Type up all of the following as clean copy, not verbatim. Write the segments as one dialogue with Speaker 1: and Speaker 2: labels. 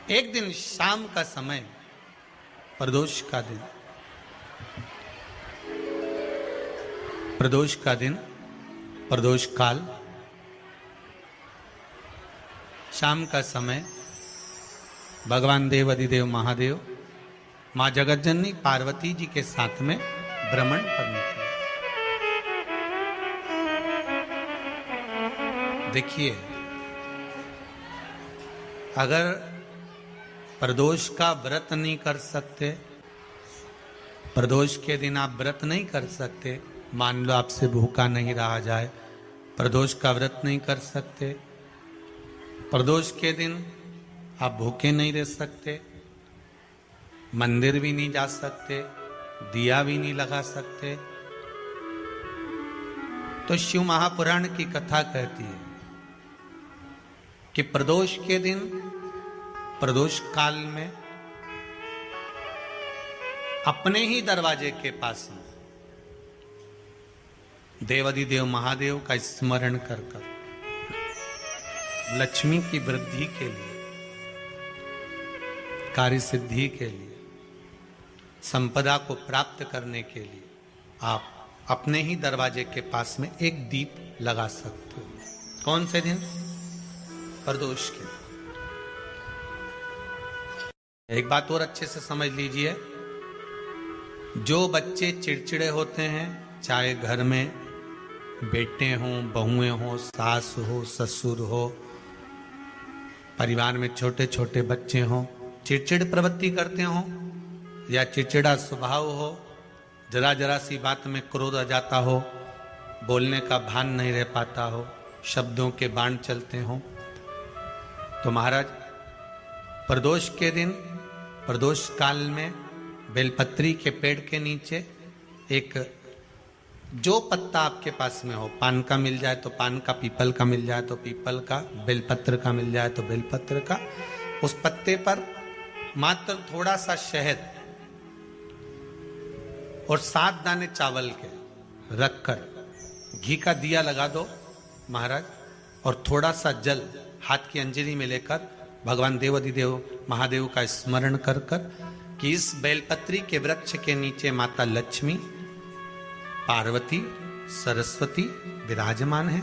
Speaker 1: एक दिन शाम का समय, प्रदोष का दिन, प्रदोष का दिन, प्रदोष काल, शाम का समय, भगवान देव अधिदेव महादेव मां जगतजननी पार्वती जी के साथ में भ्रमण पर निकले। देखिए, अगर प्रदोष का व्रत नहीं कर सकते, प्रदोष के दिन आप व्रत नहीं कर सकते, मान लो आपसे भूखा नहीं रहा जाए, प्रदोष का व्रत नहीं कर सकते, प्रदोष के दिन आप भूखे नहीं रह सकते, मंदिर भी नहीं जा सकते, दिया भी नहीं लगा सकते, तो शिव महापुराण की कथा कहती है कि प्रदोष के दिन, प्रदोष काल में अपने ही दरवाजे के पास में देवाधिदेव महादेव का स्मरण कर कर लक्ष्मी की वृद्धि के लिए, कार्य सिद्धि के लिए, संपदा को प्राप्त करने के लिए आप अपने ही दरवाजे के पास में एक दीप लगा सकते हो। कौन से दिन? प्रदोष के। एक बात और अच्छे से समझ लीजिए, जो बच्चे चिड़चिड़े होते हैं, चाहे घर में बेटे हों, बहुएं हों, सास हो, ससुर हो, परिवार में छोटे छोटे बच्चे हों, चिड़चिड़ प्रवृत्ति करते हों या चिड़चिड़ा स्वभाव हो, जरा जरा सी बात में क्रोध आ जाता हो, बोलने का भान नहीं रह पाता हो, शब्दों के बाण चलते हों, तो महाराज प्रदोष के दिन, प्रदोष काल में बेलपत्री के पेड़ के नीचे एक, जो पत्ता आपके पास में हो, पान का मिल जाए तो पान का, पीपल का मिल जाए तो पीपल का, बेलपत्र का मिल जाए तो बेलपत्र का, उस पत्ते पर मात्र थोड़ा सा शहद और 7 दाने चावल के रखकर घी का दिया लगा दो महाराज, और थोड़ा सा जल हाथ की अंजलि में लेकर भगवान देवाधिदेव महादेव का स्मरण कर कर कि इस बेलपत्री के वृक्ष के नीचे माता लक्ष्मी, पार्वती, सरस्वती विराजमान है,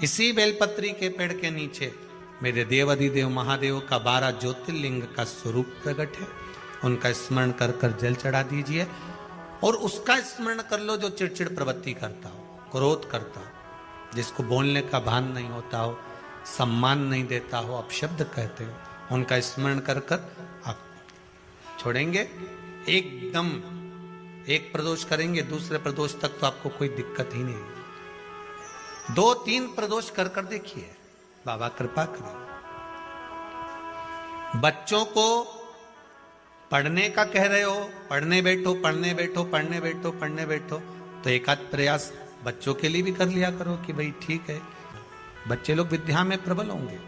Speaker 1: इसी बेलपत्री के पेड़ के नीचे मेरे देवाधिदेव महादेव का 12 ज्योतिर्लिंग का स्वरूप प्रकट है, उनका स्मरण कर कर जल चढ़ा दीजिए और उसका स्मरण कर लो जो चिड़चिड़ प्रवृत्ति करता हो, क्रोध करता हो, जिसको बोलने का भान नहीं होता हो, सम्मान नहीं देता हो, अपशब्द कहते हो, उनका स्मरण कर कर आप छोड़ेंगे। एकदम एक प्रदोष करेंगे, दूसरे प्रदोष तक तो आपको कोई दिक्कत ही नहीं। 2-3 प्रदोष कर कर देखिए, बाबा कृपा करें। बच्चों को पढ़ने का कह रहे हो, पढ़ने बैठो, पढ़ने बैठो, पढ़ने बैठो, पढ़ने बैठो, तो एक आध प्रयास बच्चों के लिए भी कर लिया करो कि भाई ठीक है, बच्चे लोग विद्या में प्रबल होंगे।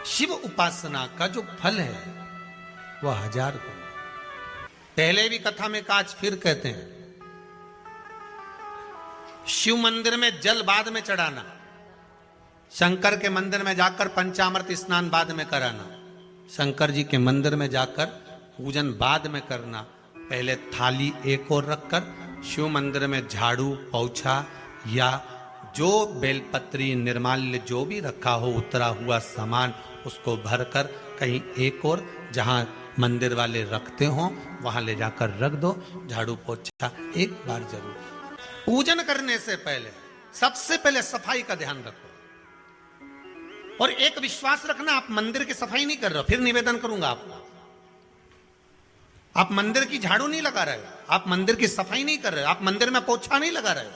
Speaker 1: शिव उपासना का जो फल है वह 1000 गुना। पहले भी कथा में आज फिर कहते हैं, शिव मंदिर में जल बाद में चढ़ाना, शंकर के मंदिर में जाकर पंचामृत स्नान बाद में कराना, शंकर जी के मंदिर में जाकर पूजन बाद में करना, पहले थाली एक और रखकर शिव मंदिर में झाड़ू, पोछा या जो बेलपत्री, निर्माल्य जो भी रखा हो, उतरा हुआ सामान, उसको भरकर कहीं एक और जहां मंदिर वाले रखते हो वहां ले जाकर रख दो, झाड़ू पोछा एक बार जरूर। पूजन करने से पहले सबसे पहले सफाई का ध्यान रखो, और एक विश्वास रखना, आप मंदिर की सफाई नहीं कर रहे हो, फिर निवेदन करूंगा आपको, आप मंदिर की झाड़ू नहीं लगा रहे हो, आप मंदिर की सफाई नहीं कर रहे हो, आप मंदिर में पोछा नहीं लगा रहे हो।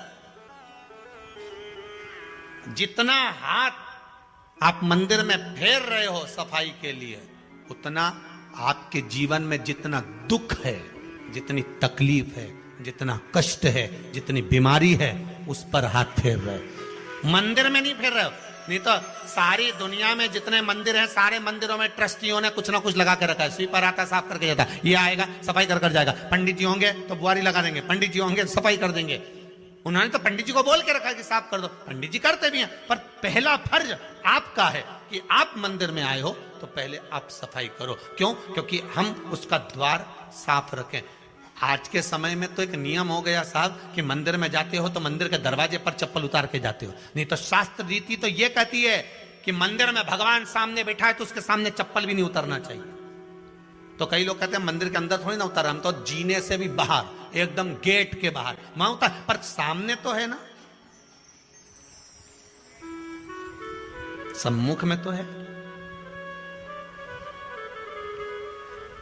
Speaker 1: जितना हाथ आप मंदिर में फेर रहे हो सफाई के लिए, उतना आपके जीवन में जितना दुख है, जितनी तकलीफ है, जितना कष्ट है, जितनी बीमारी है, उस पर हाथ फेर रहे हो, मंदिर में नहीं फेर रहे हो। नहीं तो सारी दुनिया में जितने मंदिर हैं, सारे मंदिरों में ट्रस्टियों ने कुछ ना कुछ लगा के रखा है, स्वीपर आता साफ करके जाता है, ये आएगा सफाई कर कर जाएगा, पंडित जी होंगे तो बुआरी लगा देंगे, पंडित जी होंगे सफाई कर देंगे, उन्होंने तो पंडित जी को बोल के रखा कि साफ कर दो, पंडित जी करते भी हैं, पर पहला फर्ज आपका है कि आप मंदिर में आए हो तो पहले आप सफाई करो। क्यों? क्योंकि हम उसका द्वार साफ रखें। आज के समय में तो एक नियम हो गया साहब कि मंदिर में जाते हो तो मंदिर के दरवाजे पर चप्पल उतार के जाते हो, नहीं तो शास्त्र रीति तो यह कहती है कि मंदिर में भगवान सामने बैठा है तो उसके सामने चप्पल भी नहीं उतरना चाहिए। तो कई लोग कहते हैं मंदिर के अंदर थोड़ी ना उतर, हम तो जीने से भी बाहर, एकदम गेट के बाहर वहां उतर, पर सामने तो है ना, सम्मुख में तो है।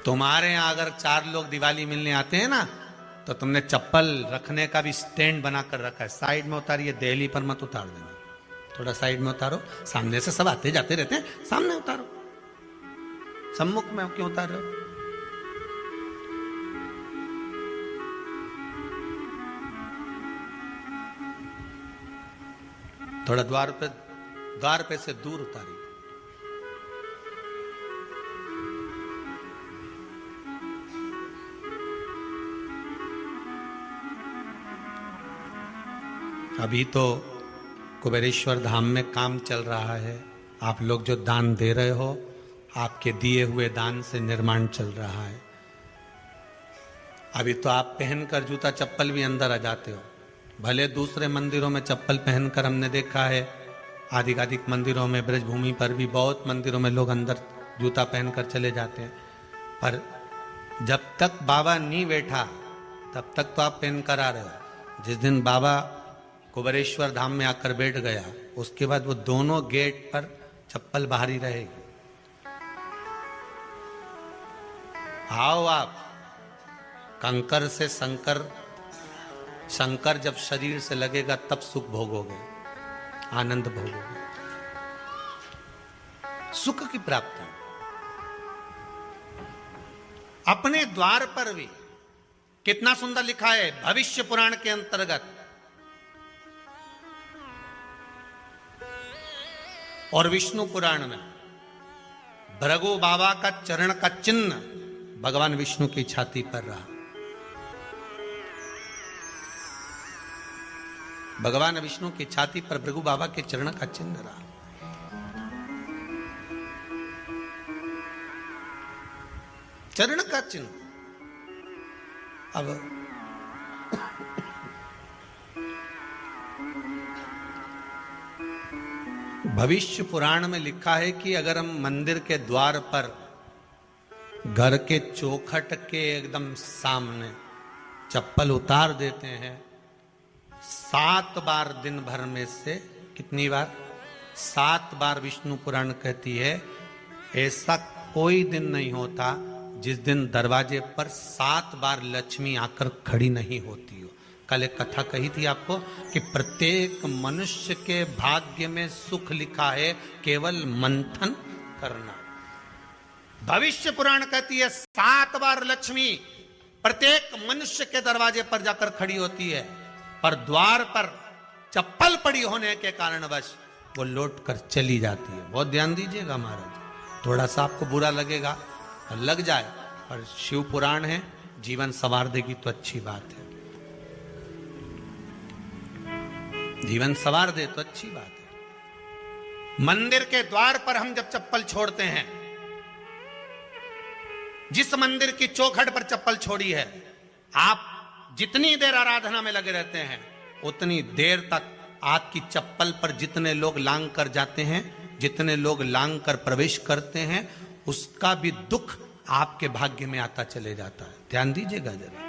Speaker 1: तुम्हारे यहां अगर 4 लोग दिवाली मिलने आते हैं ना तो तुमने चप्पल रखने का भी स्टैंड बनाकर रखा है, साइड में उतारिए, दहली पर मत उतार देना, थोड़ा साइड में उतारो। सामने से सब आते जाते रहते हैं, सामने उतारो, सम्मुख में क्यों उतार रहे हो? थोड़ा द्वार पे से दूर उतारिए। अभी तो कुबेरेश्वर धाम में काम चल रहा है, आप लोग जो दान दे रहे हो, आपके दिए हुए दान से निर्माण चल रहा है। अभी तो आप पहनकर जूता चप्पल भी अंदर आ जाते हो, भले दूसरे मंदिरों में चप्पल पहनकर हमने देखा है, आधिकाधिक मंदिरों में, ब्रजभूमि पर भी बहुत मंदिरों में लोग अंदर जूता पहनकर चले जाते हैं, पर जब तक बाबा नहीं बैठा तब तक तो आप पहनकर आ रहे हो। जिस दिन बाबा कुबेरेश्वर धाम में आकर बैठ गया उसके बाद वो दोनों गेट पर चप्पल बाहर ही रहेगी। आओ आप, कंकर से शंकर जब शरीर से लगेगा तब सुख भोगोगे, आनंद भोगोगे, सुख की प्राप्ति। अपने द्वार पर भी कितना सुंदर लिखा है भविष्य पुराण के अंतर्गत, और विष्णु पुराण में भृगु बाबा का चरण का चिन्ह भगवान विष्णु की छाती पर रहा। भगवान विष्णु की छाती पर भृगु बाबा के चरण का चिन्ह रहा। चरण का चिन्ह। अब भविष्य पुराण में लिखा है कि अगर हम मंदिर के द्वार पर घर के चौखट के एकदम सामने चप्पल उतार देते हैं 7 बार, दिन भर में से कितनी बार? 7 बार विष्णु पुराण कहती है ऐसा कोई दिन नहीं होता जिस दिन दरवाजे पर 7 बार लक्ष्मी आकर खड़ी नहीं होती हो। कल एक कथा कही थी आपको कि प्रत्येक मनुष्य के भाग्य में सुख लिखा है केवल मंथन करना। भविष्य पुराण कहती है 7 बार लक्ष्मी प्रत्येक मनुष्य के दरवाजे पर जाकर खड़ी होती है, पर द्वार पर चप्पल पड़ी होने के कारणवश वो लौट कर चली जाती है। बहुत ध्यान दीजिएगा महाराज, थोड़ा सा आपको बुरा लगेगा, लग जाए, पर शिव पुराण है, जीवन संवार देगी तो अच्छी बात है, जीवन संवार दे तो अच्छी बात है। मंदिर के द्वार पर हम जब चप्पल छोड़ते हैं, जिस मंदिर की चौखट पर चप्पल छोड़ी है, आप जितनी देर आराधना में लगे रहते हैं उतनी देर तक आपकी चप्पल पर जितने लोग लांग कर जाते हैं, जितने लोग लांग कर प्रवेश करते हैं, उसका भी दुख आपके भाग्य में आता चले जाता है। ध्यान दीजिएगा जरा,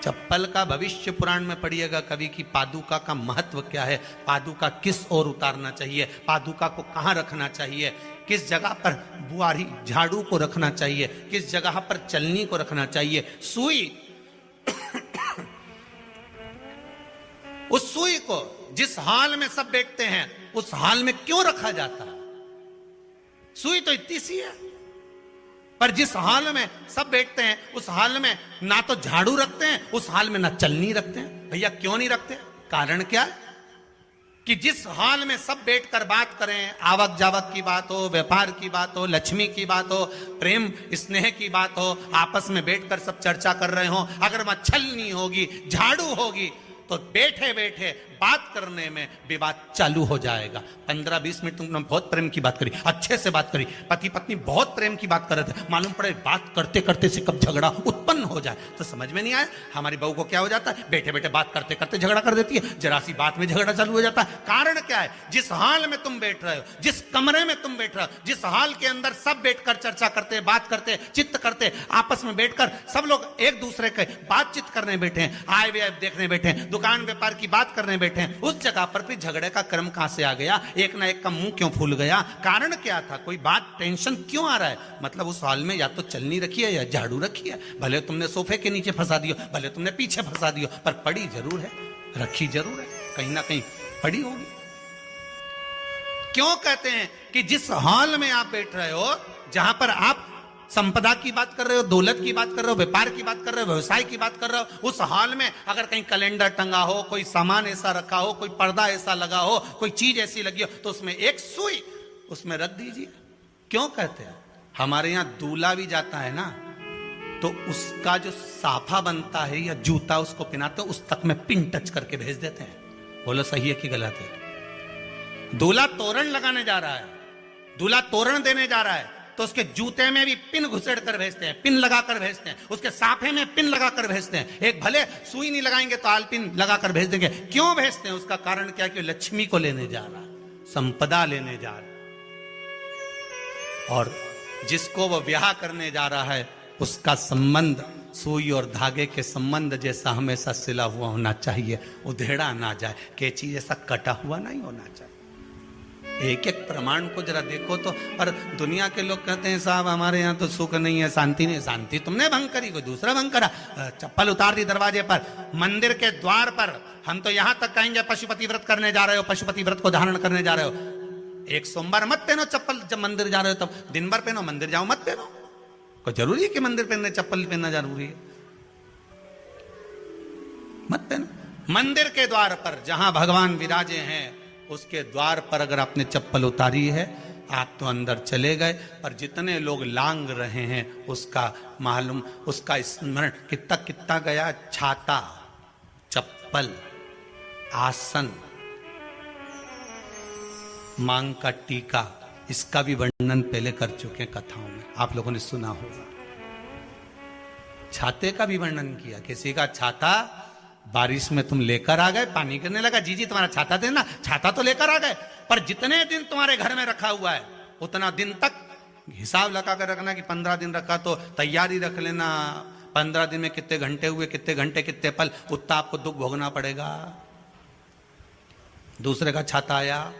Speaker 1: चप्पल का भविष्य पुराण में पढ़िएगा कवि की पादुका का महत्व क्या है, पादुका किस ओर उतारना चाहिए, पादुका को कहां रखना चाहिए, किस जगह पर बुआरी झाड़ू को रखना चाहिए, किस जगह पर चलनी को रखना चाहिए, सुई उस सुई को जिस हाल में सब बैठते हैं उस हाल में क्यों रखा जाता है? सुई तो इतनी सी है, पर जिस हाल में सब बैठते हैं उस हाल में ना तो झाड़ू रखते हैं, उस हाल में ना चलनी रखते हैं। भैया क्यों नहीं रखते? कारण क्या है कि जिस हाल में सब बैठकर बात करें, आवक जावक की बात हो, व्यापार की बात हो, लक्ष्मी की बात हो, प्रेम स्नेह की बात हो, आपस में बैठकर सब चर्चा कर रहे हो, अगर वहां छलनी होगी, झाड़ू होगी, तो बैठे बैठे बात करने में विवाद चालू हो जाएगा। 15-20 मिनट तुमने बहुत प्रेम की बात करी, अच्छे से बात करी, पति पत्नी बहुत प्रेम की बात कर रहे थे, मालूम पड़े बात करते करते से कब झगड़ा उत्पन्न हो जाए तो समझ में नहीं आया। हमारी बहू को क्या हो जाता है, बैठे बैठे बात करते करते झगड़ा कर देती है, जरा सी बात में झगड़ा चालू हो जाता है। कारण क्या है, जिस हाल में तुम बैठ रहे हो, जिस कमरे में तुम बैठ रहे हो, जिस हाल के अंदर सब बैठकर चर्चा करते, बात करते, चित्त करते, आपस में बैठकर सब लोग एक दूसरे के बातचीत करने बैठे हैं, आए व्यय देखने बैठे हैं, दुकान व्यापार की बात करने बैठे हैं, उस जगह पर भी झगड़े का क्रम कहां से आ गया, एक ना एक का मुंह क्यों फूल गया, कारण क्या था, कोई बात टेंशन क्यों आ रहा है, मतलब उस हाल में या तो चलनी रखी है या झाड़ू रखी है, भले तुमने सोफे के नीचे फंसा दियो, भले तुमने पीछे फंसा दियो, पर पड़ी जरूर है, रखी जरूर है, कहीं ना कहीं पड़ी होगी। क्यों कहते हैं कि जिस हॉल में आप बैठ रहे हो, जहां पर आप संपदा की बात कर रहे हो, दौलत की बात कर रहे हो, व्यापार की बात कर रहे हो, व्यवसाय की बात कर रहे हो, उस हॉल में अगर कहीं कैलेंडर टंगा हो, कोई सामान ऐसा रखा हो, कोई पर्दा ऐसा लगा हो, कोई चीज ऐसी लगी हो, तो उसमें एक सुई उसमें रख दीजिए। क्यों कहते हैं, हमारे यहां दूल्हा भी जाता है ना, तो उसका जो साफा बनता है या जूता उसको पहनाते हैं, उस तक में पिन टच करके भेज देते हैं। बोलो सही है कि गलत है? दूल्हा तोरण लगाने जा रहा है, दूल्हा तोरण देने जा रहा है, तो उसके जूते में भी पिन घुसेड़ कर भेजते हैं, पिन लगा कर भेजते हैं, उसके साफे में पिन लगा कर भेजते हैं। एक भले सुई नहीं लगाएंगे तो आल पिन लगा कर भेज देंगे। क्यों भेजते हैं, उसका कारण क्या, कि लक्ष्मी को लेने जा रहा है, संपदा लेने जा रहा है, और जिसको वो ब्याह करने जा रहा है उसका संबंध सुई और धागे के संबंध जैसा हमेशा सिला हुआ होना चाहिए, उधेड़ा ना जाए, कैची जैसा कटा हुआ नहीं होना चाहिए। एक एक प्रमाण को जरा देखो तो। पर दुनिया के लोग कहते हैं साहब हमारे यहाँ तो सुख नहीं है, शांति नहीं। शांति तुमने भंग करी, कोई दूसरा भंग करा। चप्पल उतार दी दरवाजे पर, मंदिर के द्वार पर। हम तो यहाँ तक कहेंगे पशुपति व्रत करने जा रहे हो, पशुपति व्रत को धारण करने जा रहे हो, एक सोमवार मत पहनो चप्पल, जब मंदिर जा रहे हो तब दिन भर पहनो, मंदिर जाओ मत पहनो। कोई जरूरी है कि मंदिर पहनने चप्पल पहनना जरूरी है? मत पहनो। मंदिर के द्वार पर जहां भगवान विराजे हैं उसके द्वार पर अगर आपने चप्पल उतारी है, आप तो अंदर चले गए, पर जितने लोग लांग रहे हैं उसका मालूम, उसका स्मरण कितना कितना गया। छाता, चप्पल, आसन, मांग का टीका, इसका भी वर्णन पहले कर चुके हैं कथाओं में, आप लोगों ने सुना होगा। छाते का भी वर्णन किया, किसी का छाता बारिश में तुम लेकर आ गए, पानी गिरने लगा, जी जी तुम्हारा छाता देना, छाता तो लेकर आ गए, पर जितने दिन तुम्हारे घर में रखा हुआ है उतना दिन तक हिसाब लगा कर रखना कि 15 दिन रखा तो तैयारी रख लेना, 15 दिन में कितने घंटे हुए, कितने घंटे कितने पल, उतना आपको दुख भोगना पड़ेगा। दूसरे का छाता आया,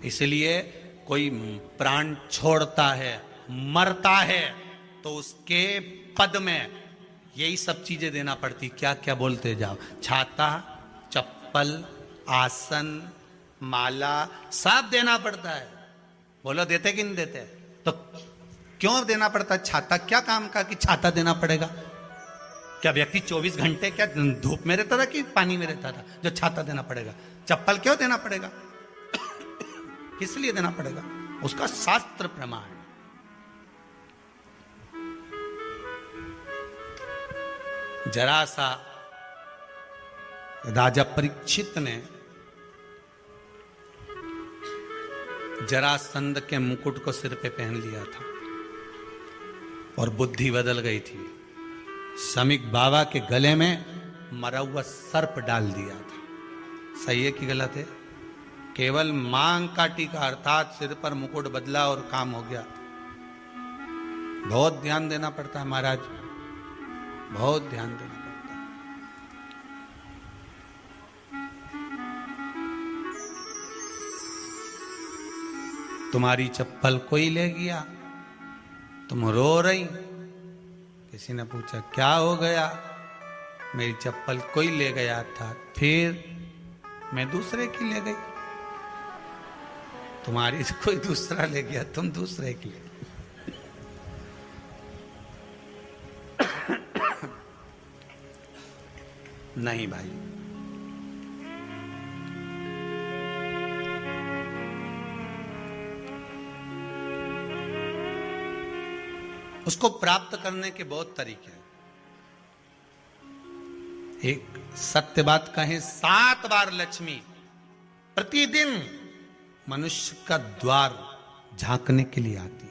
Speaker 1: इसलिए कोई प्राण छोड़ता है, मरता है, तो उसके पद में यही सब चीजें देना पड़ती। क्या क्या बोलते जाओ, छाता, चप्पल, आसन, माला, सब देना पड़ता है। बोलो देते कि नहीं देते? तो क्यों देना पड़ता है छाता? क्या काम का कि छाता देना पड़ेगा? क्या व्यक्ति 24 घंटे क्या धूप में रहता था कि पानी में रहता था जो छाता देना पड़ेगा? चप्पल क्यों देना पड़ेगा? किस लिए देना पड़ेगा? उसका शास्त्र प्रमाण। जरा सा राजा परीक्षित ने जरासंध के मुकुट को सिर पे पहन लिया था और बुद्धि बदल गई थी। समीक बाबा के गले में मरा हुआ सर्प डाल दिया था। सही है कि गलत है? केवल मांग का टीका अर्थात सिर पर मुकुट बदला और काम हो गया। बहुत ध्यान देना पड़ता है महाराज, बहुत ध्यान देना पड़ता है। तुम्हारी चप्पल कोई ले गया, तुम रो रही, किसी ने पूछा क्या हो गया? मेरी चप्पल कोई ले गया था, फिर मैं दूसरे की ले गई। तुम्हारी कोई दूसरा ले गया, तुम दूसरे की ले गई। नहीं भाई, उसको प्राप्त करने के बहुत तरीके हैं। एक सत्य बात कहें, 7 बार लक्ष्मी प्रतिदिन मनुष्य का द्वार झांकने के लिए आती।